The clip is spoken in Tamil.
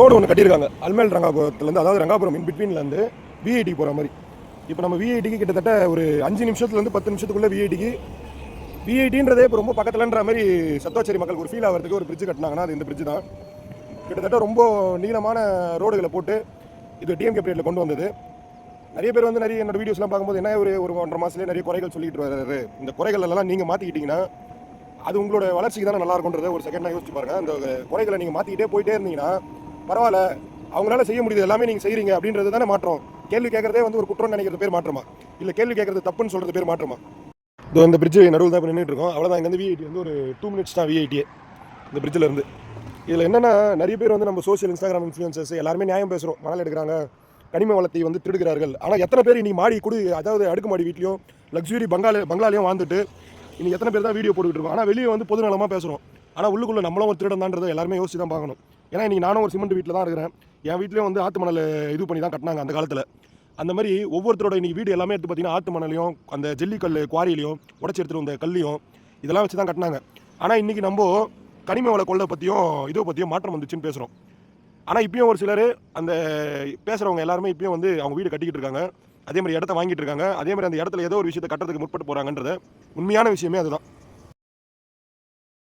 ரோடு ஒன்று கட்டியிருக்காங்க அல்மேல் ரங்காபுரத்துலேருந்து, அதாவது ரங்காபுரம் இன் பிட்வீன்லேருந்து விஐடி போகிற மாதிரி. இப்போ நம்ம விஐடிக்கு கிட்டத்தட்ட ஒரு 5 நிமிஷத்துலேருந்து 10 நிமிஷத்துக்குள்ளே விஐடின்றதே இப்போ ரொம்ப பக்கத்துலன்ற மாதிரி சத்துவாச்சேரி மக்களுக்கு ஒரு ஃபீல் ஆகிறதுக்கு ஒரு பிரிட்ஜ் கட்டினாங்கன்னா அது இந்த பிரிட்ஜ் தான். கிட்டத்தட்ட ரொம்ப நீளமான ரோடுகளை போட்டு இது டிஎம்கே பீரியடில் கொண்டு வந்தது. நிறைய பேர் வந்து என்னோட வீடியோஸ்லாம் பார்க்கும்போது என்ன ஒரு 1.5 மாதத்துலேயே நிறைய குறைகள் சொல்லிட்டு வர்றாரு. இந்த குறைகள் எல்லாம் நீங்கள் மாற்றிக்கிட்டீங்கன்னா அது உங்களோட வளர்ச்சிக்கு தானே நல்லா இருக்கும்ன்றத ஒரு செகண்டாக யோசிச்சு பாருங்க. அந்த குறைகளை நீங்கள் மாற்றிக்கிட்டே போயிட்டே இருந்தீங்கன்னா பரவாயில்ல, அவங்களால செய்ய முடியுது எல்லாமே நீங்கள் செய்கிறீங்க அப்படின்றது தானே மாற்றம். கேள்வி கேட்கறதே வந்து ஒரு குற்றம் நினைக்கிறது பேர் மாற்றமா, இல்லை கேள்வி கேட்கறது தப்புன்னு சொல்கிறது பேர் மாற்றமா? இது இந்த பிரிட்ஜ் நடுவில் தான் இப்போ நின்றுட்டு இருக்கோம். அவ்வளோதான். இங்கே வந்து விஐடி வந்து ஒரு 2 மினிட்ஸ் தான் விஐடியே இந்த பிரிட்ஜில் இருந்து. இதில் என்னென்னா நிறைய பேர் வந்து நம்ம சோஷியல் இன்ஸ்டாகிராம் இன்ஃப்ளூயன்சர்ஸ் எல்லாருமே நியாயம் பேசுகிறோம். மணல் எடுக்கிறாங்க, கனிம வளத்தை வந்து திருடுகிறார்கள். ஆனால் எத்தனை பேர் இனி மாடி அதாவது அடுக்குமாடி வீட்லையும் லக்ஸுரி பங்களாலையும் வாழ்ந்துட்டு இனி எத்தனை பேர் தான் வீடியோ போட்டுக்கிட்டு இருக்கோம். ஆனால் வெளியே வந்து பொதுநலமாக பேசுகிறோம். ஆனால் உள்ளுக்குள்ளே நம்மளும் ஒரு திருடன் தான்றதை எல்லாருமே யோசிச்சு தான் பார்க்கணும். ஏன்னா இன்றைக்கி நானும் ஒரு சிமெண்ட் வீட்டில் தான் இருக்கிறேன். என் வீட்லேயும் வந்து ஆற்று மணல் இது பண்ணி தான் கட்டினாங்க அந்த காலத்தில். அந்த மாதிரி ஒவ்வொருத்தரோட இன்றைக்கி வீடு எல்லாமே எடுத்து பார்த்தீங்கன்னா ஆற்று மணலையும் அந்த ஜல்லிக்கல் குவாரியிலையும் உடச்சி எடுத்துகிட்டு வந்த கல்லையும் இதெல்லாம் வச்சு தான் கட்டினாங்க. ஆனால் இன்றைக்கி நம்ம கனிம வள கொள்ளை பற்றியும் இதை பற்றியும் மாற்றம் வந்துச்சுன்னு பேசுகிறோம். ஆனால் இப்பயும் ஒரு சிலர் அந்த பேசுகிறவங்க எல்லாருமே இப்பயும் வந்து அவங்க வீடு கட்டிக்கிட்டு இருக்காங்க. அதே மாதிரி இடத்த வாங்கிட்டு இருக்காங்க. அதே மாதிரி அந்த இடத்துல ஏதோ ஒரு விஷயத்தை கட்டுறதுக்கு முற்பட்டு போகிறாங்கன்றது உண்மையான விஷயமே அதுதான்.